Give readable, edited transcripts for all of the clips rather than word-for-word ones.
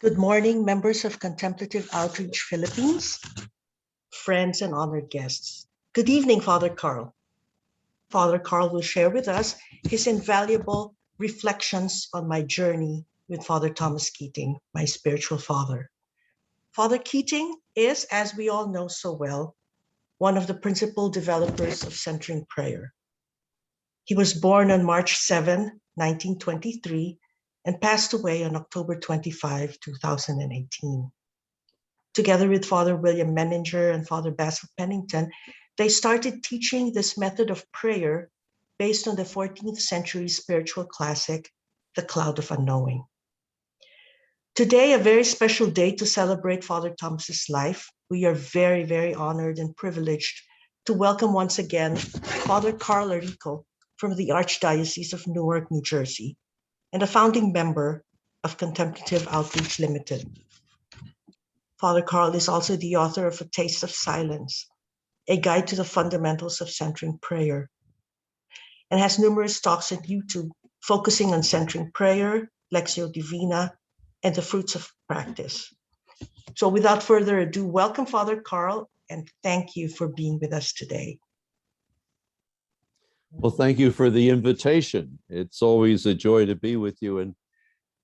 Good morning, members of Contemplative Outreach Philippines, friends and honored guests. Good evening, Father Carl. Father Carl will share with us his invaluable reflections on my journey with Father Thomas Keating, my spiritual father. Father Keating is, as we all know so well, one of the principal developers of centering prayer. He was born on March 7, 1923, and passed away on October 25, 2018. Together with Father William Menninger and Father Basil Pennington, they started teaching this method of prayer based on the 14th century spiritual classic, The Cloud of Unknowing. Today, a very special day to celebrate Father Thomas's life. We are very, very honored and privileged to welcome once again Father Carl Arico from the Archdiocese of Newark, New Jersey, and a founding member of Contemplative Outreach Limited. Father Carl is also the author of A Taste of Silence, a guide to the fundamentals of centering prayer, and has numerous talks on YouTube focusing on centering prayer, Lectio Divina, and the fruits of practice. So without further ado, welcome Father Carl, and thank you for being with us today. Well, thank you for the invitation. It's always a joy to be with you, and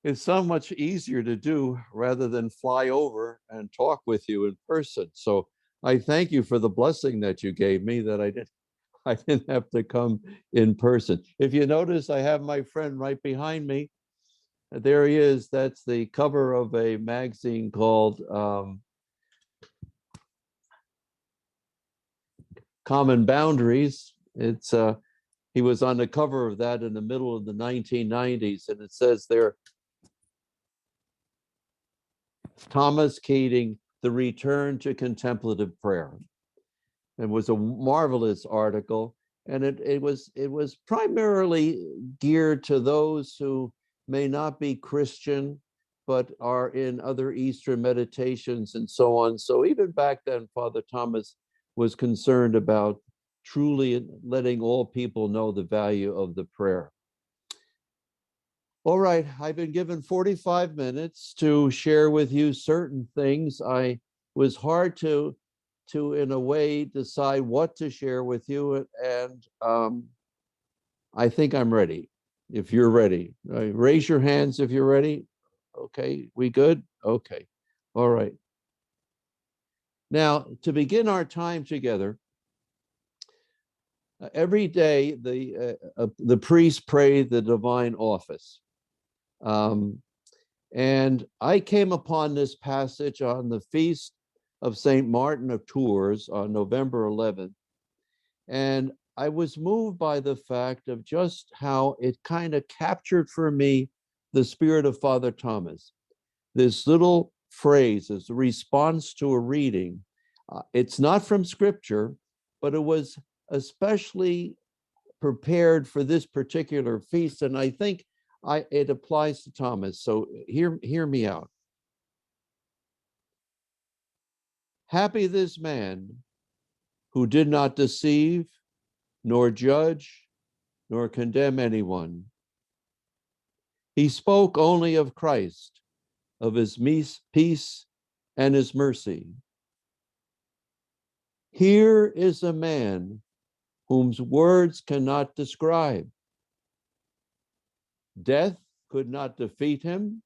it's so much easier to do rather than fly over and talk with you in person. So I thank you for the blessing that you gave me that I didn't have to come in person. If you notice, I have my friend right behind me. There he is. That's the cover of a magazine called Common Boundaries. He was on the cover of that in the middle of the 1990s, and it says there, Thomas Keating, The Return to Contemplative Prayer. It was a marvelous article, and it was primarily geared to those who may not be Christian, but are in other Eastern meditations and so on. So even back then, Father Thomas was concerned about truly letting all people know the value of the prayer. All right, I've been given 45 minutes to share with you certain things. I was hard to in a way decide what to share with you, and I think I'm ready. If you're ready, raise your hands if you're ready. Okay, we good? Okay, all right. Now, to begin our time together, every day the priests pray the divine office. And I came upon this passage on the feast of St. Martin of Tours on November 11th. And I was moved by the fact of just how it kind of captured for me the spirit of Father Thomas. This little phrase is a response to a reading. It's not from scripture, but it was especially prepared for this particular feast. And I think it applies to Thomas. So hear me out. Happy this man who did not deceive, nor judge, nor condemn anyone. He spoke only of Christ, of his peace and his mercy. Here is a man whom words cannot describe. Death could not defeat him,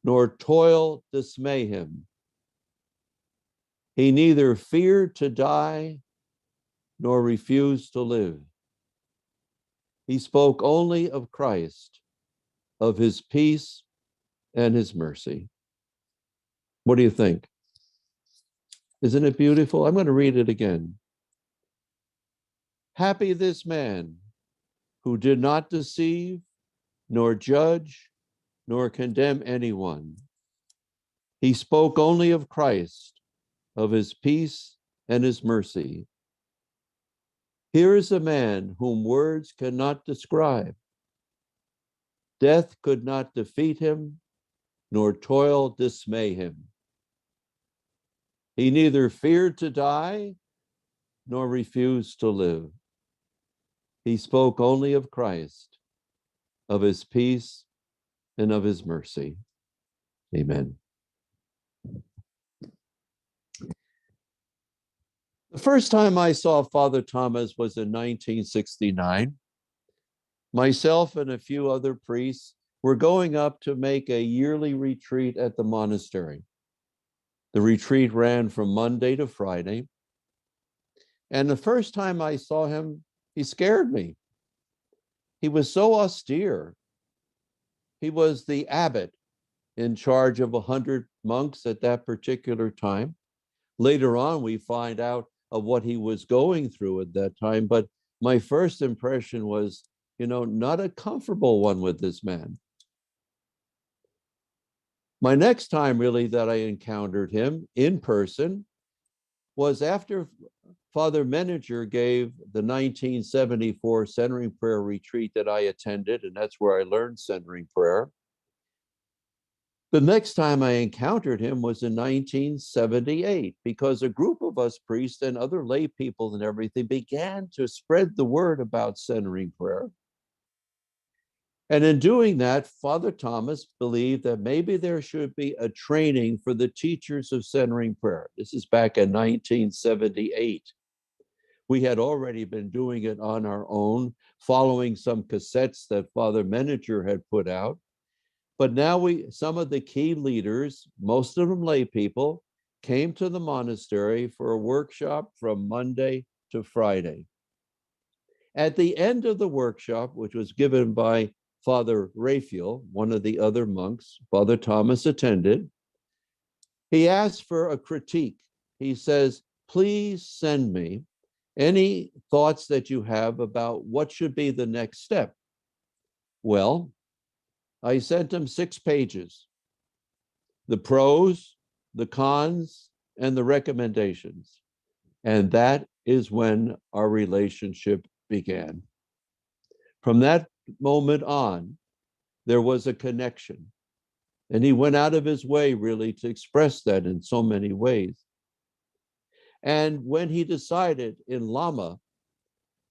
nor toil dismay him. He neither feared to die, nor refused to live. He spoke only of Christ, of his peace and his mercy. What do you think? Isn't it beautiful? I'm going to read it again. Happy this man who did not deceive, nor judge, nor condemn anyone. He spoke only of Christ, of his peace and his mercy. Here is a man whom words cannot describe. Death could not defeat him, nor toil dismay him. He neither feared to die, nor refused to live. He spoke only of Christ, of his peace, and of his mercy. Amen. The first time I saw Father Thomas was in 1969. Myself and a few other priests were going up to make a yearly retreat at the monastery. The retreat ran from Monday to Friday. And the first time I saw him, he scared me. He was so austere. He was the abbot in charge of 100 monks at that particular time. Later on, we find out of what he was going through at that time. But my first impression was, not a comfortable one with this man. My next time really that I encountered him in person was after Father Meninger gave the 1974 centering prayer retreat that I attended, and that's where I learned centering prayer. The next time I encountered him was in 1978, because a group of us priests and other lay people and everything began to spread the word about centering prayer. And in doing that, Father Thomas believed that maybe there should be a training for the teachers of centering prayer. This is back in 1978. We had already been doing it on our own, following some cassettes that Father Meninger had put out. But now some of the key leaders, most of them lay people, came to the monastery for a workshop from Monday to Friday. At the end of the workshop, which was given by Father Raphael, one of the other monks, Father Thomas attended, he asked for a critique. He says, please send me any thoughts that you have about what should be the next step. Well, I sent him 6 pages, the pros, the cons, and the recommendations. And that is when our relationship began. From that moment on, there was a connection. And he went out of his way really to express that in so many ways. And when he decided in Lama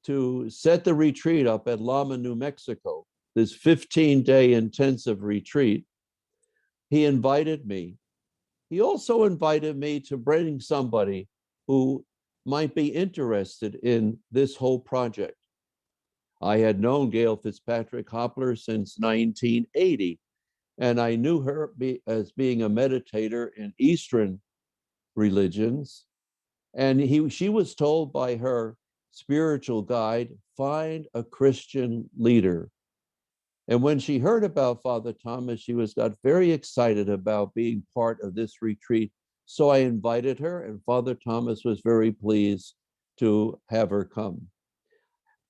to set the retreat up at Lama, New Mexico, this 15-day intensive retreat, he invited me. He also invited me to bring somebody who might be interested in this whole project. I had known Gail Fitzpatrick Hopler since 1980, and I knew her as being a meditator in Eastern religions. And she was told by her spiritual guide, find a Christian leader. And when she heard about Father Thomas, she got very excited about being part of this retreat. So I invited her, and Father Thomas was very pleased to have her come.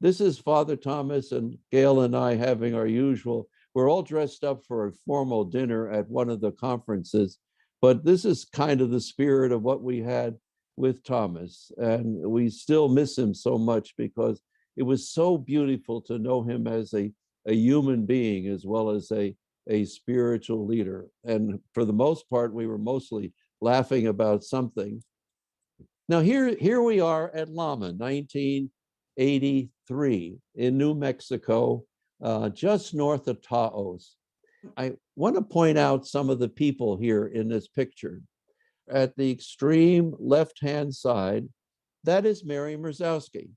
This is Father Thomas and Gail and I having our usual, we're all dressed up for a formal dinner at one of the conferences, but this is kind of the spirit of what we had with Thomas. And we still miss him so much because it was so beautiful to know him as a human being as well as a spiritual leader. And for the most part, we were mostly laughing about something. Now here we are at Lama, 1983 in New Mexico, just north of Taos. I want to point out some of the people here in this picture. At the extreme left-hand side, that is Mary Mrzowski.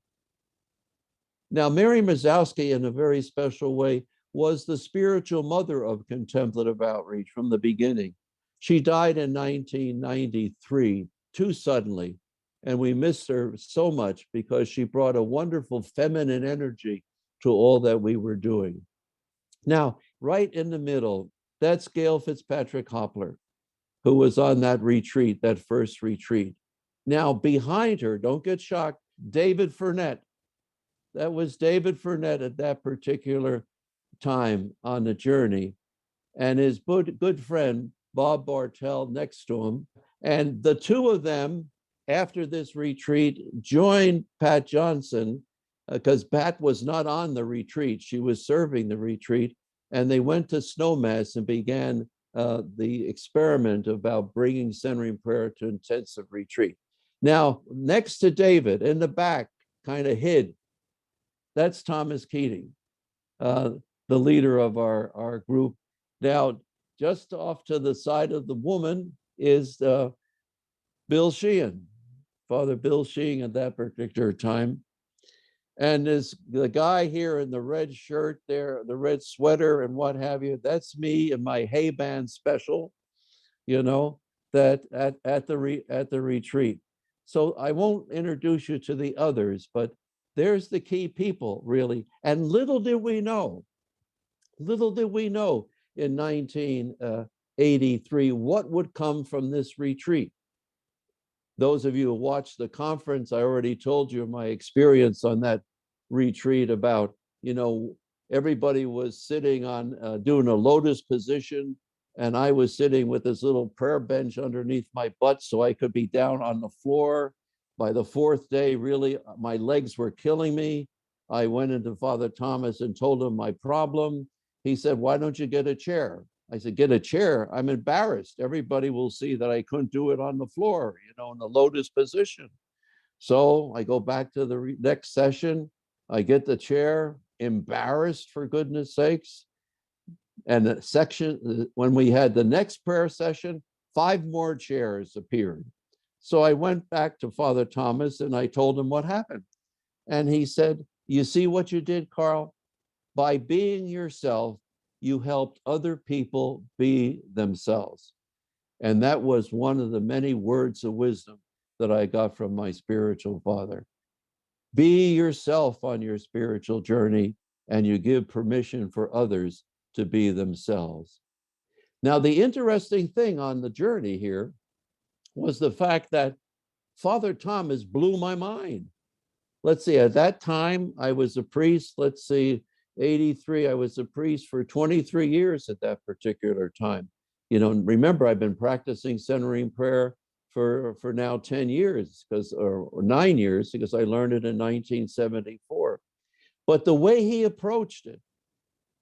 Now, Mary Mrzowski, in a very special way, was the spiritual mother of Contemplative Outreach from the beginning. She died in 1993, too suddenly, and we missed her so much because she brought a wonderful feminine energy to all that we were doing. Now, right in the middle, that's Gail Fitzpatrick Hopler, who was on that retreat, that first retreat. Now, behind her, don't get shocked, David Furnett. That was David Furnett at that particular time on the journey, and his good friend, Bob Bartell, next to him. And the two of them, after this retreat, joined Pat Johnson, because Pat was not on the retreat. She was serving the retreat, and they went to Snowmass and began the experiment about bringing centering prayer to intensive retreat. Now, next to David, in the back, kind of hid, that's Thomas Keating, the leader of our group. Now, just off to the side of the woman is Bill Sheehan, Father Bill Sheehan at that particular time. And there's the guy here in the red shirt there, the red sweater and what have you, that's me in my hay band special, you know, that at the retreat. So I won't introduce you to the others, but there's the key people, really. And little did we know in 1983 what would come from this retreat. Those of you who watched the conference, I already told you my experience on that retreat about, you know, everybody was sitting on doing a lotus position, and I was sitting with this little prayer bench underneath my butt so I could be down on the floor. By the fourth day, really, my legs were killing me. I went into Father Thomas and told him my problem. He said, "Why don't you get a chair?" I said, "Get a chair? I'm embarrassed. Everybody will see that I couldn't do it on the floor, you know, in the lotus position." So I go back to the next session. I get the chair, embarrassed for goodness sakes. And the section, when we had the next prayer session, 5 more chairs appeared. So I went back to Father Thomas and I told him what happened. And he said, "You see what you did, Carl? By being yourself, you helped other people be themselves." And that was one of the many words of wisdom that I got from my spiritual father. Be yourself on your spiritual journey, and you give permission for others to be themselves. Now, the interesting thing on the journey here was the fact that Father Thomas blew my mind. Let's see, at that time, I was a priest. Let's see, 83, I was a priest for 23 years at that particular time. You know, remember, I've been practicing centering prayer for now 10 years, or 9 years, because I learned it in 1974. But the way he approached it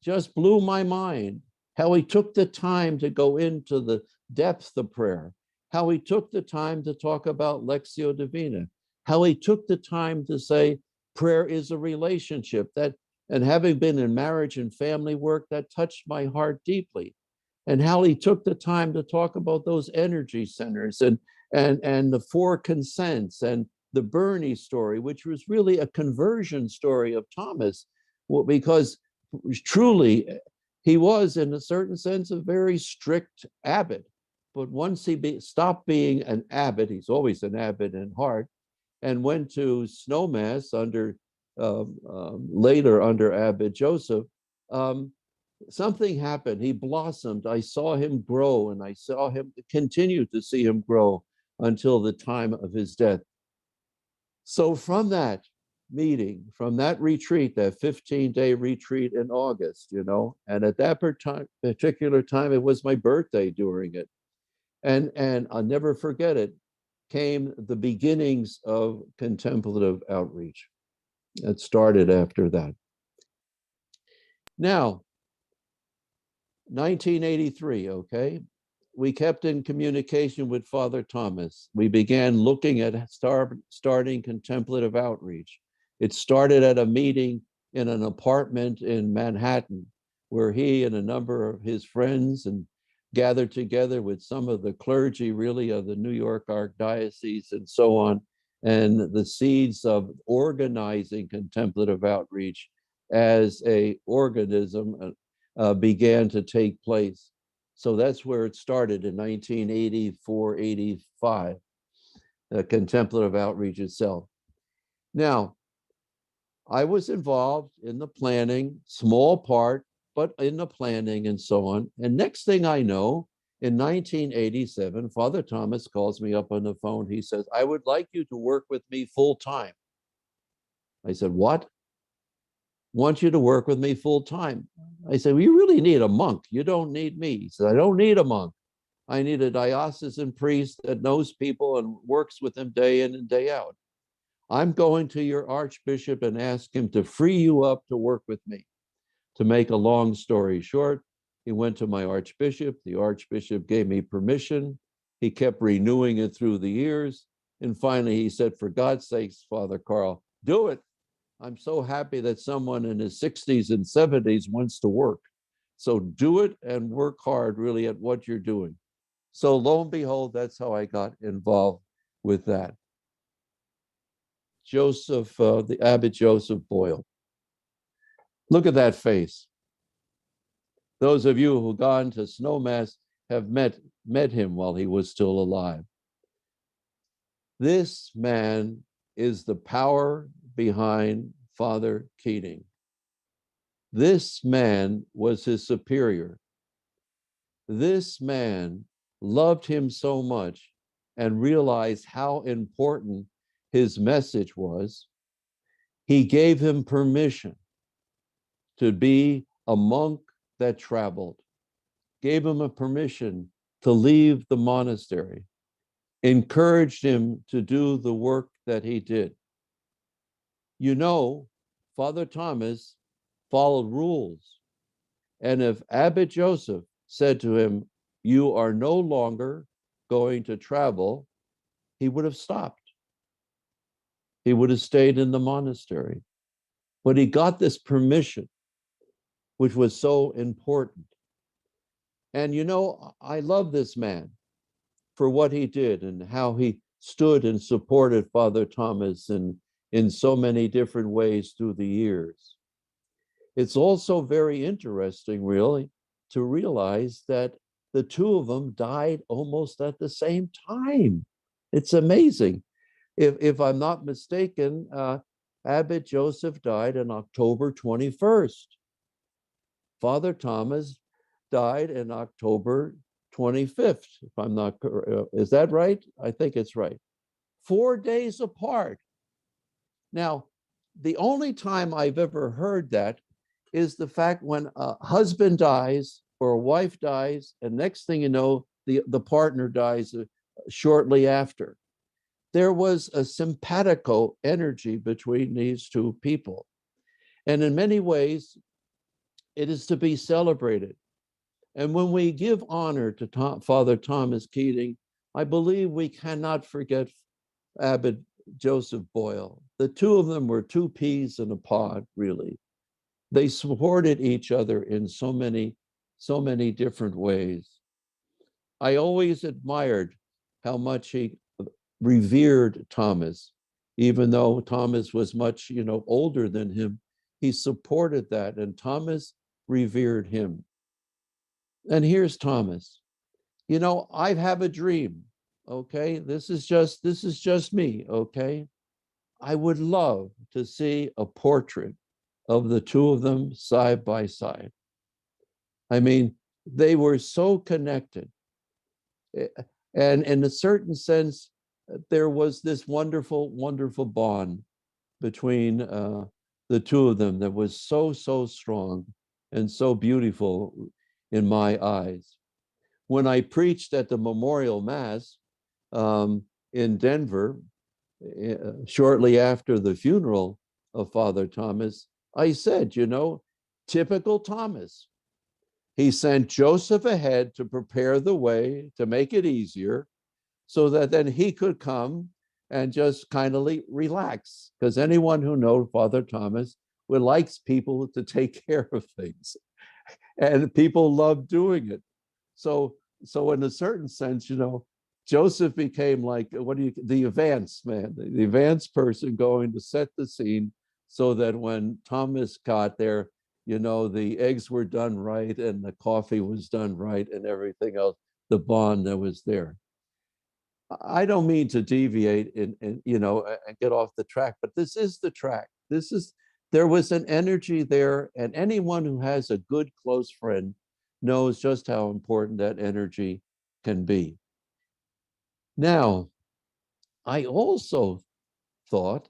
just blew my mind. How he took the time to go into the depth of prayer, how he took the time to talk about Lectio Divina, how he took the time to say prayer is a relationship, that, and having been in marriage and family work, that touched my heart deeply. And how he took the time to talk about those energy centers and the 4 consents and the Bernie story, which was really a conversion story of Thomas, because truly he was, in a certain sense, a very strict abbot. But once he stopped being an abbot, he's always an abbot in heart, and went to Snow Mass under later under Abbot Joseph, something happened. He blossomed. I saw him grow, and I saw him continue to see him grow until the time of his death. So from that meeting, from that retreat, that 15-day retreat in August, you know, and at that particular time, it was my birthday during it. And I'll never forget it, came the beginnings of contemplative outreach. It started after that. Now, 1983, okay, we kept in communication with Father Thomas. We began looking at starting contemplative outreach. It started at a meeting in an apartment in Manhattan, where he and a number of his friends and gathered together with some of the clergy, really, of the New York Archdiocese and so on, and the seeds of organizing contemplative outreach as a organism began to take place. So that's where it started in 1984, 85, contemplative outreach itself. Now, I was involved in the planning, small part, but in the planning and so on. And next thing I know, in 1987, Father Thomas calls me up on the phone. He says, "I would like you to work with me full time." I said, "What?" "Want you to work with me full time." I said, "Well, you really need a monk. You don't need me." He said, "I don't need a monk. I need a diocesan priest that knows people and works with them day in and day out. I'm going to your archbishop and ask him to free you up to work with me." To make a long story short, he went to my archbishop. The archbishop gave me permission. He kept renewing it through the years. And finally, he said, "For God's sakes, Father Carl, do it. I'm so happy that someone in his 60s and 70s wants to work." So do it and work hard really at what you're doing. So lo and behold, that's how I got involved with that. The Abbot Joseph Boyle. Look at that face. Those of you who've gone to Snowmass have met him while he was still alive. This man is the power behind Father Keating. This man was his superior. This man loved him so much and realized how important his message was. He gave him permission to be a monk that traveled, gave him a permission to leave the monastery, encouraged him to do the work that he did. You know, Father Thomas followed rules. And if Abbot Joseph said to him, "You are no longer going to travel," he would have stopped. He would have stayed in the monastery. But he got this permission, which was so important. And you know, I love this man for what he did and how he stood and supported Father Thomas in so many different ways through the years. It's also very interesting, really, to realize that the two of them died almost at the same time. It's amazing. If I'm not mistaken, Abbot Joseph died on October 21st. Father Thomas died in October 25th, if I'm not, is that right? I think it's right. 4 days apart. Now, the only time I've ever heard that is the fact when a husband dies or a wife dies, and next thing you know, the partner dies shortly after. There was a simpatico energy between these two people. And in many ways, it is to be celebrated. And when we give honor to Father Thomas Keating, I believe we cannot forget Abbot Joseph Boyle. The two of them were two peas in a pod, really. They supported each other in so many different ways. I always admired how much he revered Thomas, even though Thomas was much, older than him. He supported that, and Thomas revered him. And here's Thomas. I have a dream. Okay, this is just me. Okay, I would love to see a portrait of the two of them side by side. I mean, they were so connected. And in a certain sense, there was this wonderful, wonderful bond between the two of them that was so strong and so beautiful in my eyes. When I preached at the Memorial Mass in Denver, shortly after the funeral of Father Thomas, I said, typical Thomas. He sent Joseph ahead to prepare the way, to make it easier, so that then he could come and just kind of relax. Because anyone who knows Father Thomas likes people to take care of things. And people love doing it. So in a certain sense, Joseph became like, the advance man, the advance person going to set the scene so that when Thomas got there, the eggs were done right and the coffee was done right and everything else, the bond that was there. I don't mean to deviate and get off the track, but this is the track. There was an energy there, and anyone who has a good close friend knows just how important that energy can be. Now, I also thought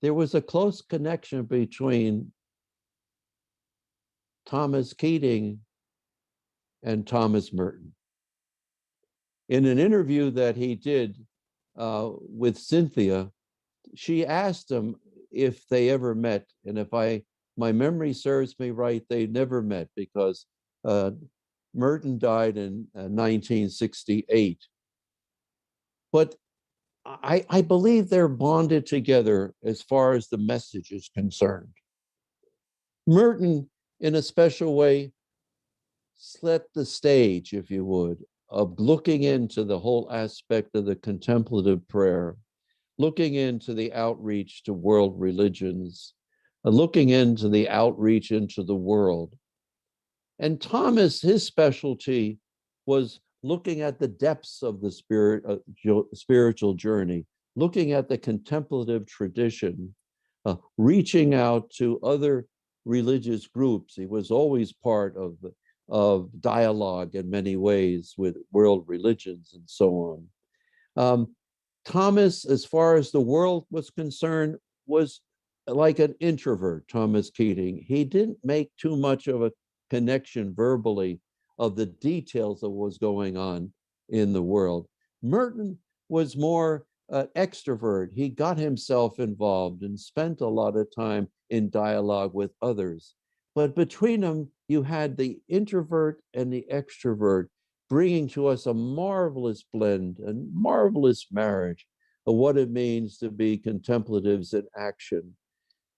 there was a close connection between Thomas Keating and Thomas Merton. In an interview that he did with Cynthia, she asked him if they ever met, and if my memory serves me right, they never met because Merton died in 1968. But I believe they're bonded together as far as the message is concerned. Merton in a special way, set the stage, if you would, of looking into the whole aspect of the contemplative prayer, looking into the outreach to world religions, looking into the outreach into the world. And Thomas, his specialty was looking at the depths of the spiritual journey, looking at the contemplative tradition, reaching out to other religious groups. He was always part of dialogue in many ways with world religions and so on. Thomas, as far as the world was concerned, was like an introvert, Thomas Keating. He didn't make too much of a connection verbally of the details of what was going on in the world. Merton was more extrovert. He got himself involved and spent a lot of time in dialogue with others. But between them, you had the introvert and the extrovert bringing to us a marvelous blend and marvelous marriage of what it means to be contemplatives in action.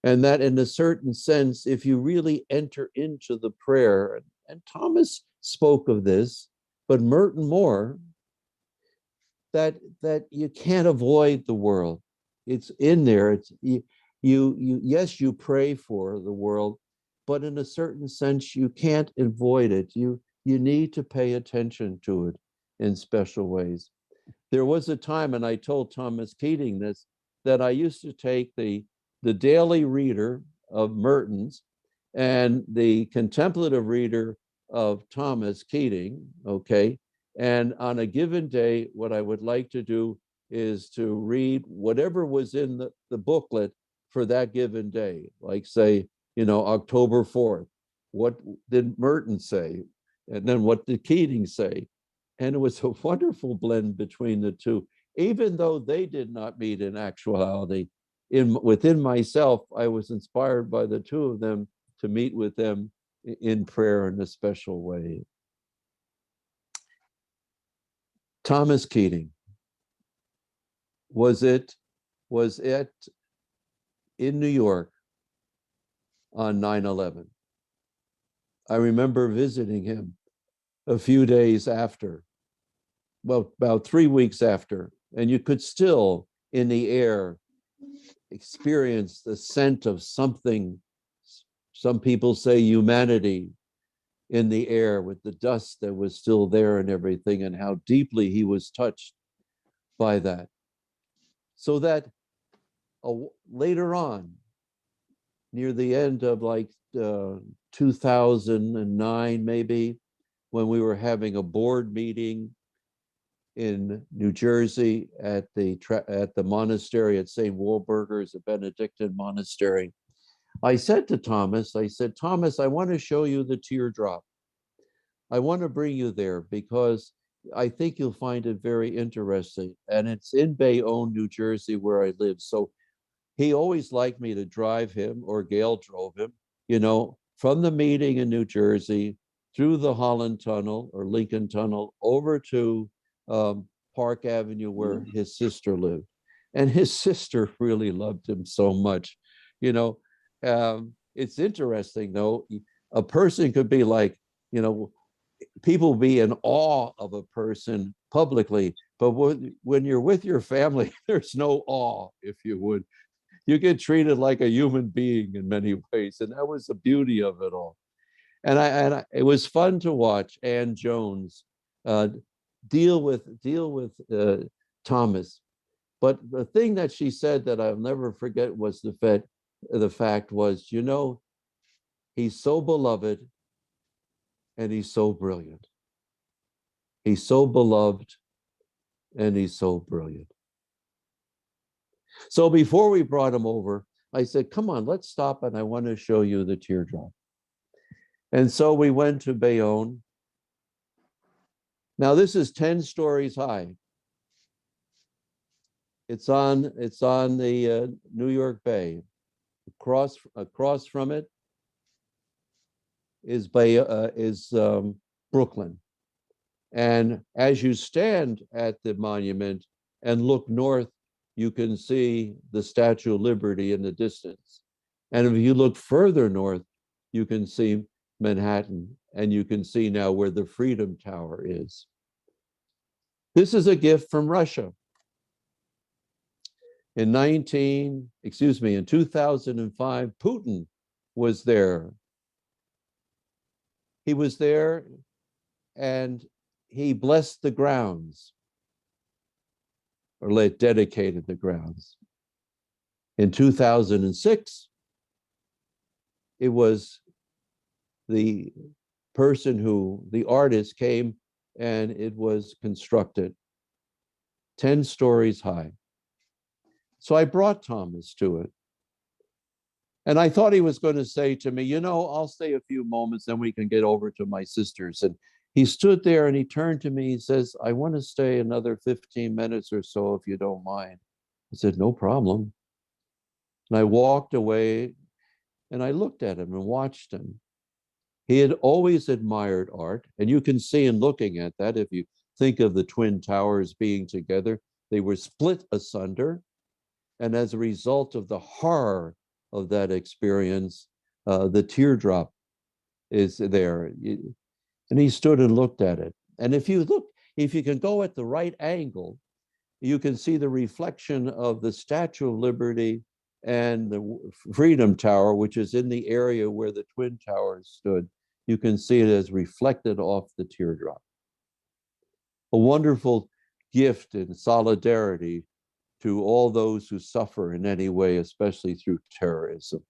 And that in a certain sense, if you really enter into the prayer, and Thomas spoke of this, but Merton more, that you can't avoid the world. It's in there. It's you yes, you pray for the world, but in a certain sense, you can't avoid it. You need to pay attention to it in special ways. There was a time, and I told Thomas Keating this, that I used to take the daily reader of Merton's and the contemplative reader of Thomas Keating, okay? And on a given day, what I would like to do is to read whatever was in the booklet for that given day, like say, October 4th. What did Merton say? And then what did Keating say? And it was a wonderful blend between the two, even though they did not meet in actuality. Within myself, I was inspired by the two of them to meet with them in prayer in a special way. Thomas Keating, was it in New York on 9/11. I remember visiting him a few days after, well, about 3 weeks after, and you could still, in the air, experience the scent of something, some people say humanity, in the air with the dust that was still there and everything, and how deeply he was touched by that. So that later on, near the end of 2009, maybe, when we were having a board meeting in New Jersey at the monastery at St. Walburger's, a Benedictine monastery, I said to Thomas, Thomas, I want to show you the teardrop. I want to bring you there because I think you'll find it very interesting. And it's in Bayonne, New Jersey, where I live. So he always liked me to drive him, or Gail drove him, from the meeting in New Jersey through the Holland Tunnel or Lincoln Tunnel over to Park Avenue, where his sister lived. And his sister really loved him so much. It's interesting, though. A person could be like, people be in awe of a person publicly, but when you're with your family, there's no awe, if you would. You get treated like a human being in many ways, and that was the beauty of it all. And it was fun to watch Ann Jones deal with Thomas. But the thing that she said that I'll never forget was the fact was, he's so beloved and he's so brilliant. He's so beloved and he's so brilliant. So before we brought him over, I said, come on, let's stop and I want to show you the teardrop. And so we went to Bayonne. Now this is 10 stories high. It's on the New York Bay. Across from it is Brooklyn. And as you stand at the monument and look north, you can see the Statue of Liberty in the distance. And if you look further north, you can see Manhattan, and you can see now where the Freedom Tower is. This is a gift from Russia. In 2005, Putin was there. He was there and he blessed the grounds, or dedicated the grounds. In 2006, it was the artist came and it was constructed 10 stories high. So I brought Thomas to it. And I thought he was going to say to me, I'll stay a few moments, then we can get over to my sister's. And he stood there and he turned to me, he says, I want to stay another 15 minutes or so, if you don't mind. I said, no problem. And I walked away and I looked at him and watched him. He had always admired art. And you can see in looking at that, if you think of the Twin Towers being together, they were split asunder. And as a result of the horror of that experience, the teardrop is there. And he stood and looked at it. And if you can go at the right angle, you can see the reflection of the Statue of Liberty and the Freedom Tower, which is in the area where the Twin Towers stood. You can see it as reflected off the teardrop. A wonderful gift in solidarity to all those who suffer in any way, especially through terrorism.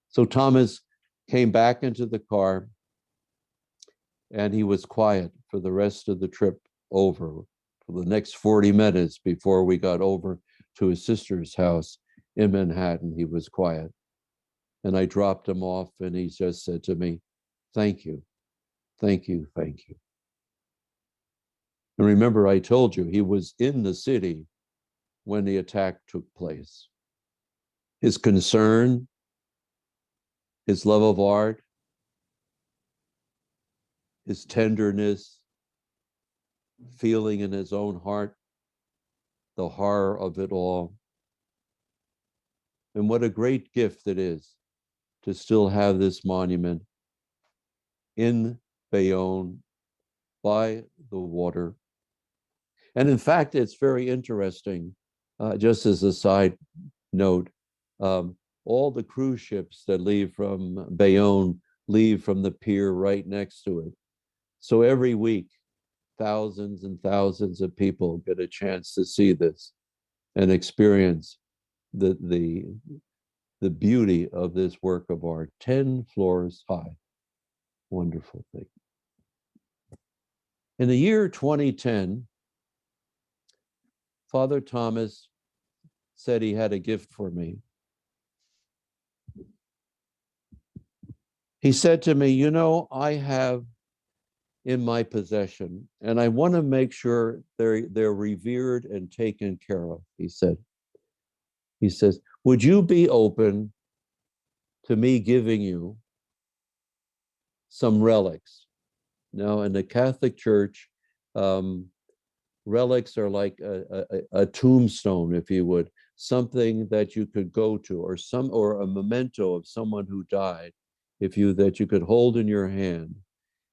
So Thomas came back into the car and he was quiet for the rest of the trip over, for the next 40 minutes before we got over to his sister's house in Manhattan. He was quiet. And I dropped him off and he just said to me, thank you, thank you, thank you. And remember, I told you he was in the city when the attack took place. His concern, his love of art, his tenderness, feeling in his own heart the horror of it all. And what a great gift it is to still have this monument in Bayonne by the water. And in fact, it's very interesting, just as a side note, all the cruise ships that leave from Bayonne leave from the pier right next to it. So every week, thousands and thousands of people get a chance to see this and experience the beauty of this work of art, 10 floors high. Wonderful thing. In the year 2010, Father Thomas said he had a gift for me. He said to me, I have in my possession, and I want to make sure they're revered and taken care of, he said. He says, would you be open to me giving you some relics? Now, in the Catholic Church, relics are like a tombstone, if you would, something that you could go to, or a memento of someone who died, that you could hold in your hand.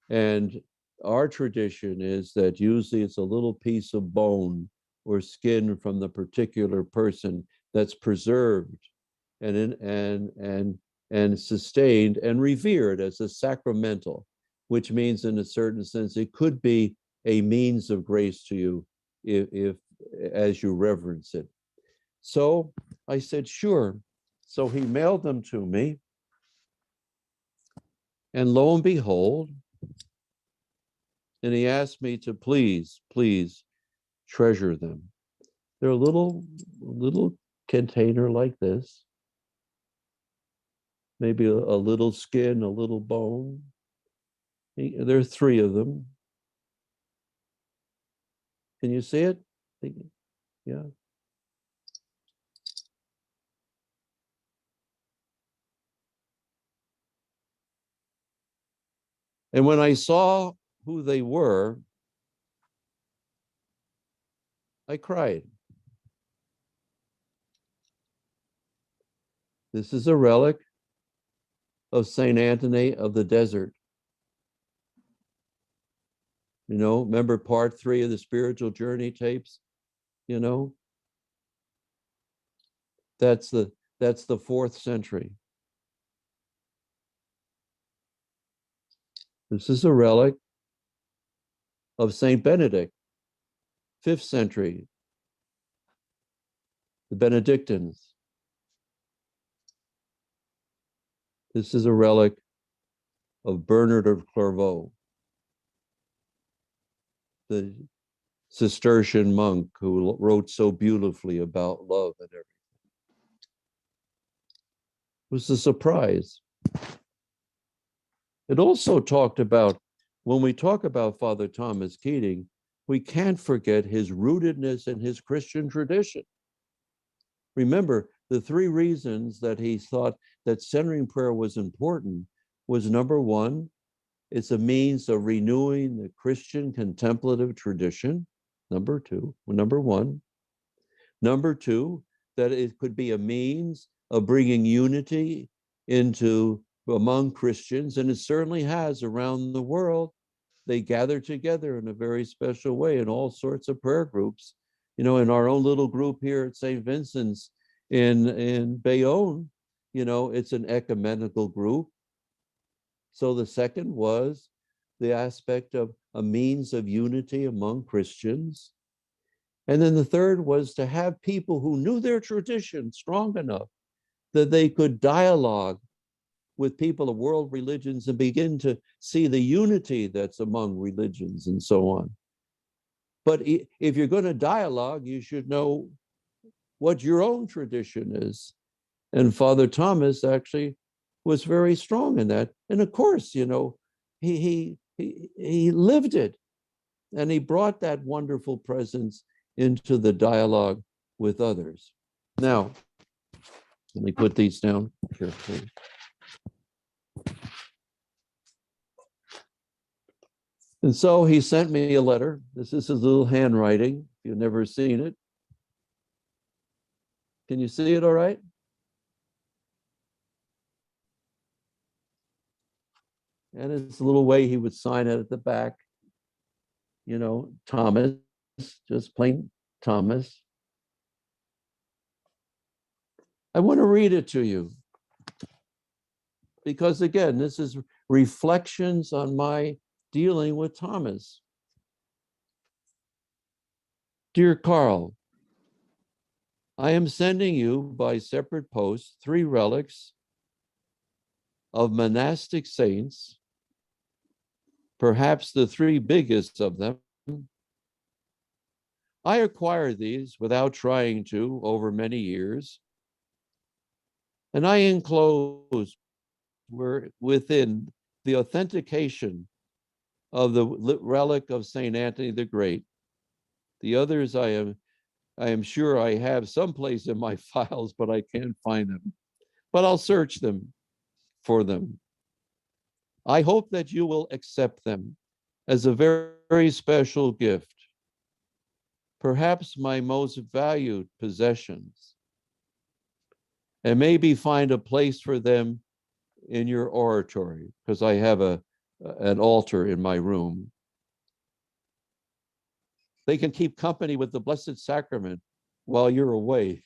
And our tradition is that usually it's a little piece of bone or skin from the particular person that's preserved and sustained and revered as a sacramental, which means in a certain sense it could be a means of grace to you if as you reverence it. So I said, sure. So he mailed them to me. And lo and behold, and he asked me to please treasure them. They're a little container like this, maybe a little skin, a little bone. There are 3 of them. Can you see it? Yeah. And when I saw who they were, I cried. This is a relic of Saint Anthony of the Desert. You know, remember part 3 of the spiritual journey tapes? You know, that's the 4th century. This is a relic of Saint Benedict, 5th century, the Benedictines. This is a relic of Bernard of Clairvaux, the Cistercian monk who wrote so beautifully about love and everything. It was a surprise. It also talked about, when we talk about Father Thomas Keating, we can't forget his rootedness in his Christian tradition. Remember, the 3 reasons that he thought that centering prayer was important was, number 1, it's a means of renewing the Christian contemplative tradition. Number 1. Number 2, that it could be a means of bringing unity among Christians, and it certainly has around the world. They gather together in a very special way in all sorts of prayer groups. You know, in our own little group here at St. Vincent's in Bayonne, you know, it's an ecumenical group. So the second was the aspect of a means of unity among Christians. And then the third was to have people who knew their tradition strong enough that they could dialogue with people of world religions and begin to see the unity that's among religions and so on. But if you're going to dialogue, you should know what your own tradition is. And Father Thomas actually was very strong in that. And of course, you know, he lived it, and he brought that wonderful presence into the dialogue with others. Now, let me put these down carefully. And so he sent me a letter. This is his little handwriting. If you've never seen it. Can you see it all right? And it's a little way he would sign it at the back. You know, Thomas, just plain Thomas. I want to read it to you. Because again, this is reflections on my dealing with Thomas. Dear Carl, I am sending you by separate post 3 relics of monastic saints, perhaps the 3 biggest of them. I acquired these without trying to over many years, and I enclose within the authentication of the relic of Saint Anthony the Great. The others I am sure I have someplace in my files, but I can't find them. But I'll search them for them. I hope that you will accept them as a very, very special gift, perhaps my most valued possessions, and maybe find a place for them in your oratory, because I have an altar in my room. They can keep company with the Blessed Sacrament while you're away.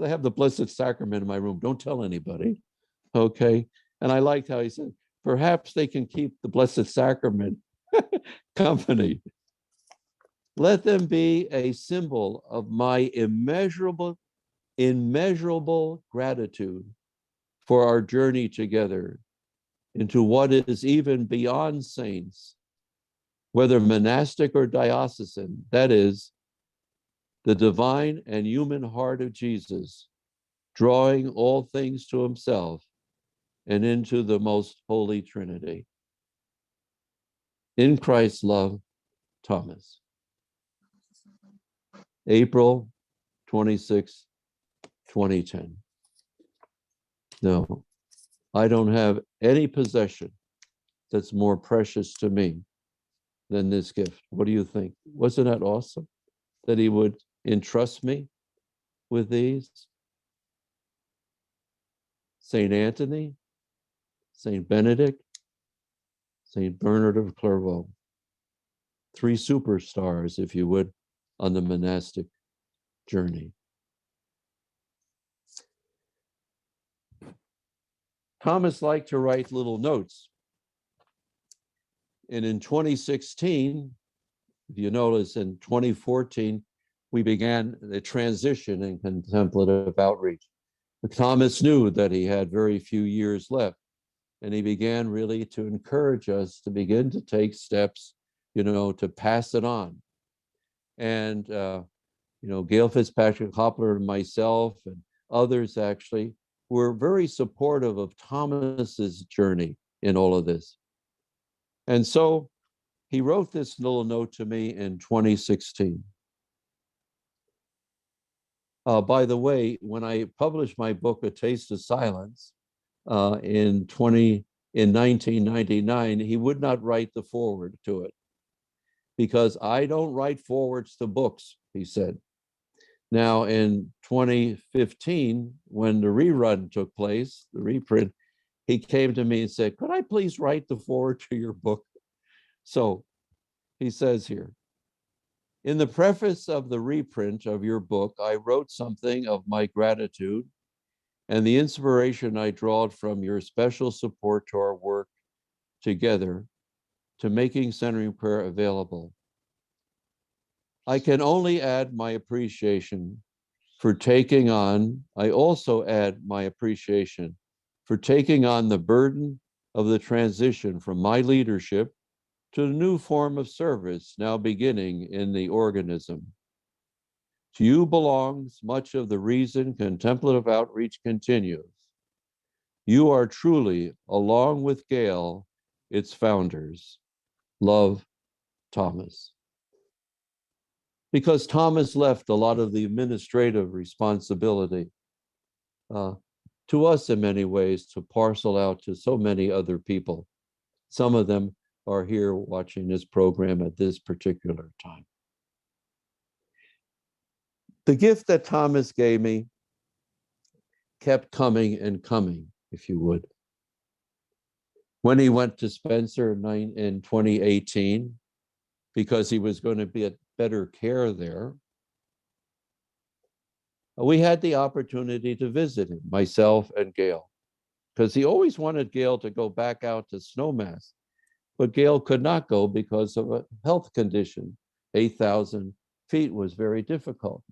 I have the Blessed Sacrament in my room. Don't tell anybody. Okay. And I liked how he said, perhaps they can keep the Blessed Sacrament company. Let them be a symbol of my immeasurable gratitude for our journey together into what is even beyond saints, whether monastic or diocesan, that is, the divine and human heart of Jesus, drawing all things to himself and into the most holy Trinity. In Christ's love, Thomas. April 26, 2010. No, I don't have any possession that's more precious to me than this gift. What do you think? Wasn't that awesome that he would entrust me with these? Saint Anthony, St. Benedict, St. Bernard of Clairvaux. 3 superstars, if you would, on the monastic journey. Thomas liked to write little notes. And in 2016, if you notice, in 2014, we began the transition in contemplative outreach. Thomas knew that he had very few years left, and he began really to encourage us to begin to take steps, to pass it on. And, Gail Fitzpatrick Hopler and myself and others actually were very supportive of Thomas's journey in all of this. And so he wrote this little note to me in 2016. By the way, when I published my book, A Taste of Silence, in 1999, he would not write the foreword to it because I don't write forewords to books, he said. Now, in 2015, when the rerun took place, the reprint, he came to me and said, could I please write the foreword to your book? So he says here, in the preface of the reprint of your book, I wrote something of my gratitude and the inspiration I drawed from your special support to our work together to making centering prayer available. I can only add my appreciation for taking on, I also add my appreciation for taking on the burden of the transition from my leadership to the new form of service now beginning in the organism. To you belongs much of the reason contemplative outreach continues. You are truly, along with Gail, its founders. Love, Thomas. Because Thomas left a lot of the administrative responsibility to us in many ways to parcel out to so many other people. Some of them are here watching this program at this particular time. The gift that Thomas gave me kept coming and coming, if you would. When he went to Spencer in 2018, because he was going to be at better care there, we had the opportunity to visit him, myself and Gail, because he always wanted Gail to go back out to Snowmass, but Gail could not go because of a health condition. 8,000 feet was very difficult.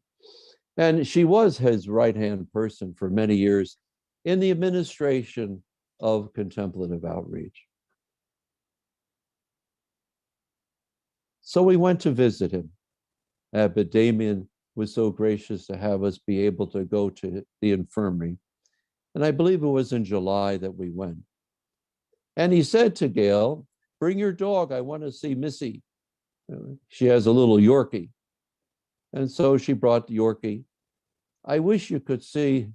And she was his right-hand person for many years in the administration of contemplative outreach. So we went to visit him. Abbot Damien was so gracious to have us be able to go to the infirmary. And I believe it was in July that we went. And he said to Gail, bring your dog, I want to see Missy. She has a little Yorkie. And so she brought Yorkie. I wish you could see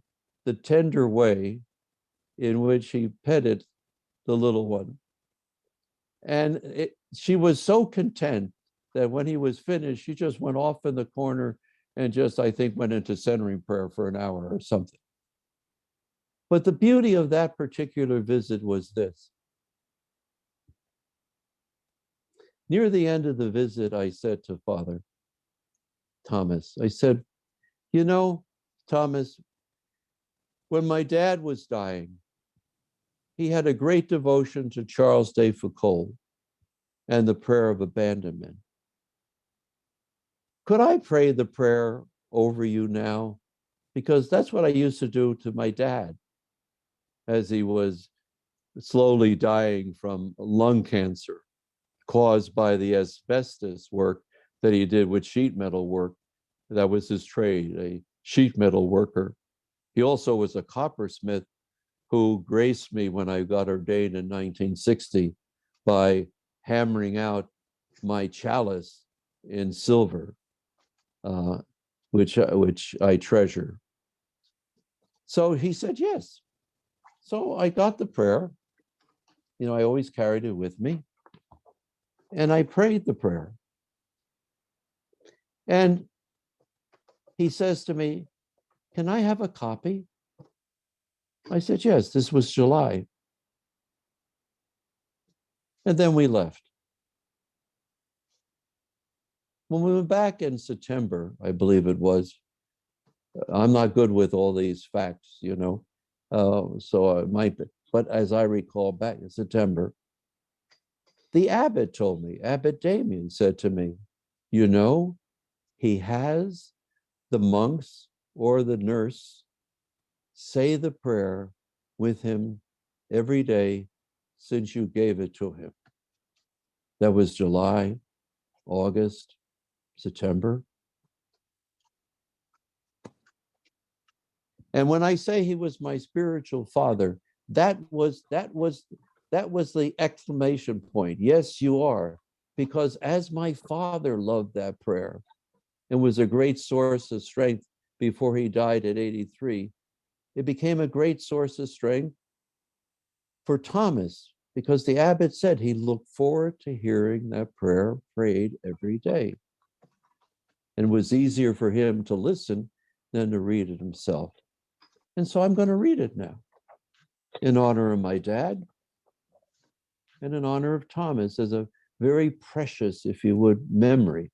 the tender way in which he petted the little one. And she was so content that when he was finished, she just went off in the corner and just, I think, went into centering prayer for an hour or something. But the beauty of that particular visit was this. Near the end of the visit, I said to Father Thomas, I said, you know, Thomas, when my dad was dying, he had a great devotion to Charles de Foucauld and the prayer of abandonment. Could I pray the prayer over you now? Because that's what I used to do to my dad as he was slowly dying from lung cancer caused by the asbestos work that he did with sheet metal work. That was his trade, a sheet metal worker. He also was a coppersmith who graced me when I got ordained in 1960 by hammering out my chalice in silver, which I treasure. So he said yes. So I got the prayer. You know, I always carried it with me. And I prayed the prayer. And he says to me, can I have a copy? I said, yes, this was July. And then we left. When we went back in September, I believe it was, I'm not good with all these facts, so I might be. But as I recall, back in September, the abbot told me, Abbot Damien said to me, he has the monks or the nurse say the prayer with him every day since you gave it to him. That was July, August, September. And when I say he was my spiritual father, that was the exclamation point. Yes, you are. Because as my father loved that prayer and was a great source of strength before he died at 83, it became a great source of strength for Thomas, because the abbot said he looked forward to hearing that prayer prayed every day. And it was easier for him to listen than to read it himself. And so I'm going to read it now in honor of my dad and in honor of Thomas as a very precious, if you would, memory.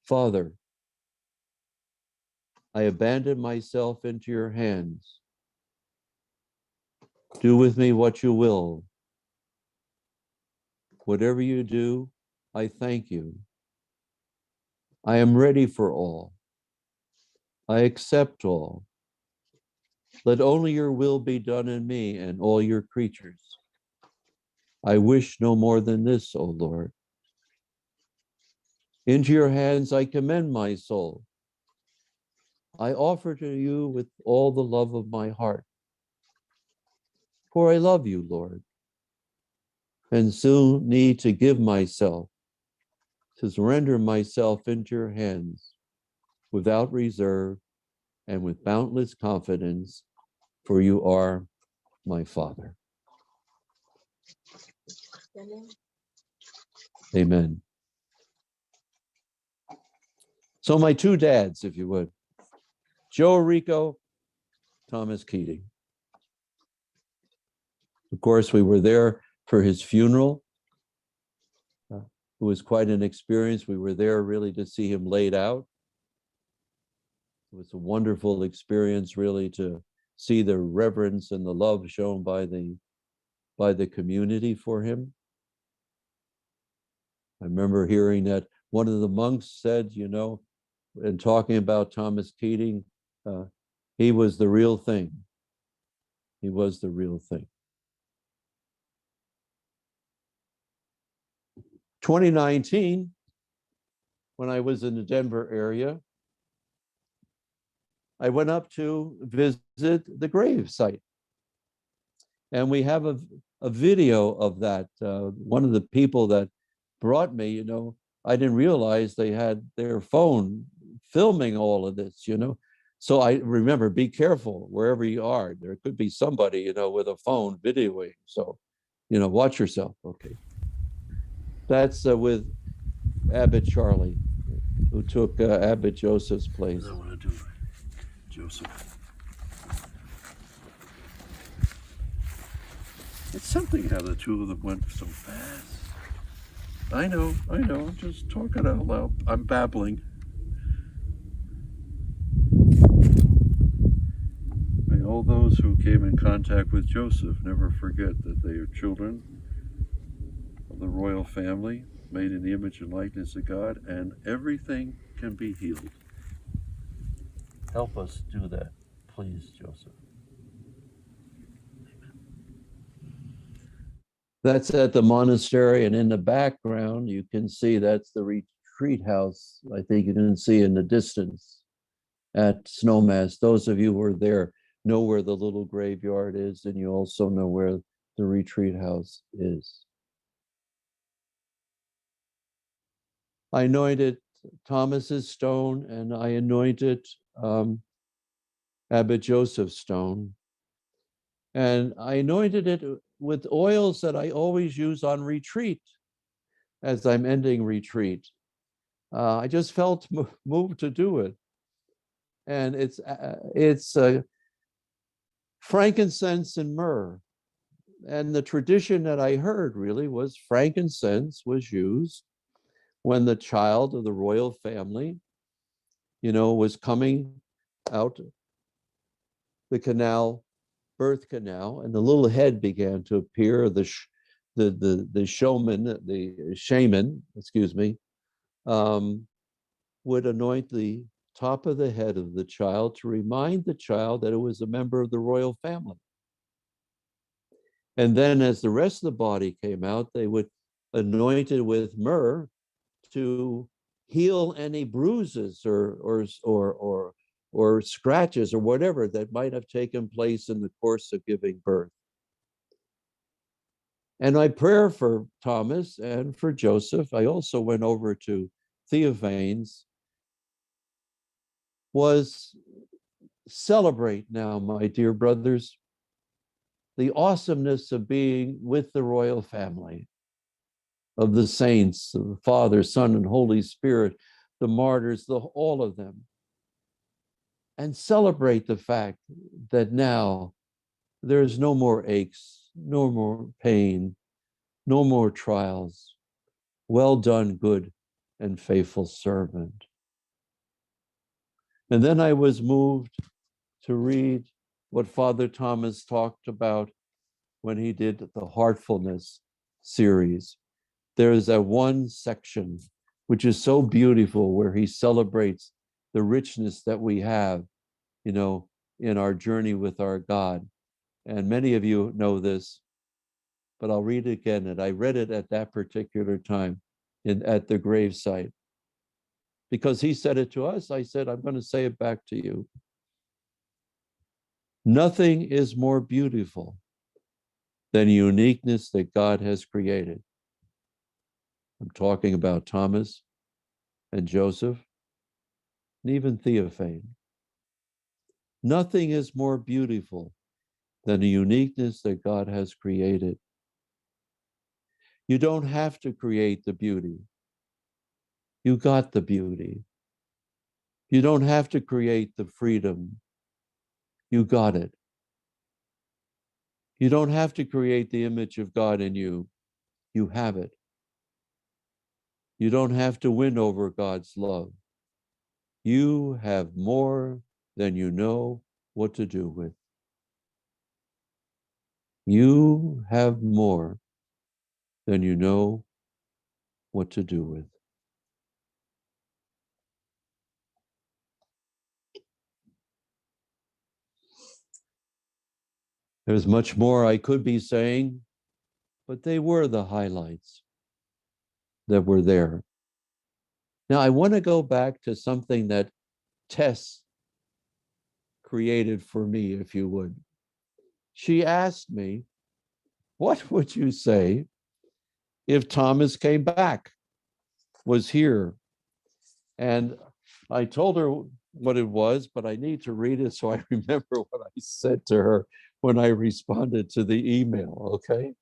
Father, I abandon myself into your hands. Do with me what you will. Whatever you do, I thank you. I am ready for all. I accept all. Let only your will be done in me and all your creatures. I wish no more than this, O Lord. Into your hands I commend my soul. I offer to you with all the love of my heart. For I love you, Lord, and soon need to give myself, to surrender myself into your hands without reserve and with boundless confidence, for you are my Father. Amen. So my two dads, if you would, Joe Arico, Thomas Keating. Of course, we were there for his funeral. It was quite an experience. We were there really to see him laid out. It was a wonderful experience, really, to see the reverence and the love shown by the community for him. I remember hearing that one of the monks said, in talking about Thomas Keating, he was the real thing. He was the real thing. 2019, when I was in the Denver area, I went up to visit the grave site. And we have a video of that. One of the people that brought me, I didn't realize they had their phone filming all of this, So I remember, be careful wherever you are. There could be somebody, with a phone videoing. So, watch yourself. Okay. That's with Abbot Charlie, who took Abbot Joseph's place. I want to do Joseph. It's something how the two of them went so fast. I know, I'm just talking out loud. I'm babbling. May all those who came in contact with Joseph never forget that they are children of the royal family, made in the image and likeness of God, and everything can be healed. Help us do that, please, Joseph. That's at the monastery, and in the background, you can see that's the retreat house. I think you can see in the distance at Snowmass. Those of you who are there know where the little graveyard is, and you also know where the retreat house is. I anointed Thomas's stone, and I anointed Abbot Joseph's stone. And I anointed it with oils that I always use on retreat as I'm ending retreat. I just felt moved to do it. And it's frankincense and myrrh. And the tradition that I heard really was frankincense was used when the child of the royal family, was coming out the canal, birth canal, and the little head began to appear. The shaman, excuse me, would anoint the top of the head of the child to remind the child that it was a member of the royal family. And then as the rest of the body came out, they would anoint it with myrrh to heal any bruises or scratches or whatever that might have taken place in the course of giving birth. And my prayer for Thomas and for Joseph, I also went over to Theophanes, was celebrate now, my dear brothers, the awesomeness of being with the royal family, of the saints, of the Father, Son, and Holy Spirit, the martyrs, all of them. And celebrate the fact that now there is no more aches, no more pain, no more trials. Well done, good and faithful servant. And then I was moved to read what Father Thomas talked about when he did the Heartfulness series. There is that one section which is so beautiful where he celebrates the richness that we have, in our journey with our God. And many of you know this, but I'll read it again. And I read it at that particular time at the gravesite. Because he said it to us, I said, I'm going to say it back to you. Nothing is more beautiful than uniqueness that God has created. I'm talking about Thomas and Joseph, and even Theophane. Nothing is more beautiful than the uniqueness that God has created. You don't have to create the beauty. You got the beauty. You don't have to create the freedom. You got it. You don't have to create the image of God in you. You have it. You don't have to win over God's love. You have more than you know what to do with. You have more than you know what to do with. There's much more I could be saying, but they were the highlights that were there. Now, I want to go back to something that Tess created for me, if you would. She asked me, what would you say if Thomas came back, was here? And I told her what it was, but I need to read it so I remember what I said to her when I responded to the email, okay?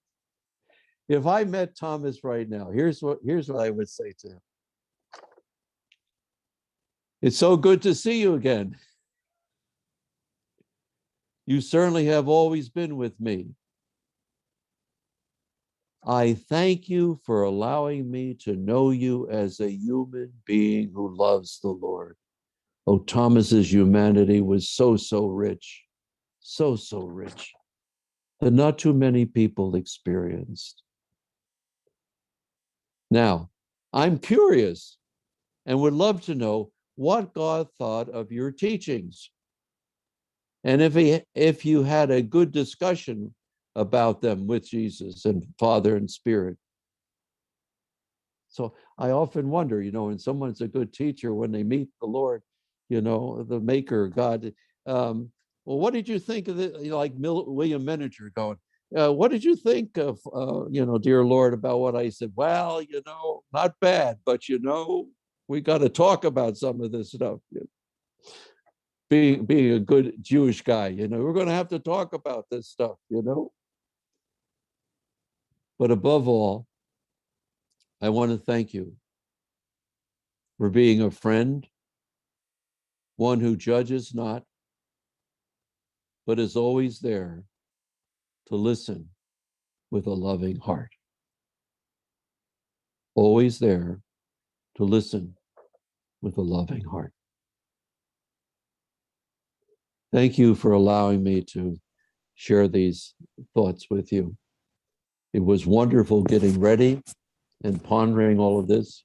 If I met Thomas right now, here's what I would say to him. It's so good to see you again. You certainly have always been with me. I thank you for allowing me to know you as a human being who loves the Lord. Oh, Thomas's humanity was so rich, so rich, that not too many people experienced. Now, I'm curious and would love to know what God thought of your teachings. And if you had a good discussion about them with Jesus and Father and Spirit. So I often wonder, when someone's a good teacher, when they meet the Lord, the Maker, God, well, what did you think of it? Like William Menninger going, what did you think of, dear Lord, about what I said? Well, not bad, but, we got to talk about some of this stuff. Being a good Jewish guy, we're going to have to talk about this stuff, But above all, I want to thank you for being a friend, one who judges not, but is always there to listen with a loving heart. Always there to listen with a loving heart. Thank you for allowing me to share these thoughts with you. It was wonderful getting ready and pondering all of this.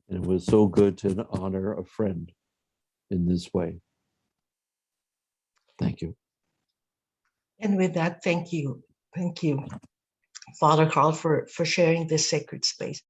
And it was so good to honor a friend in this way. Thank you. And with that, thank you. Thank you, Father Carl, for sharing this sacred space.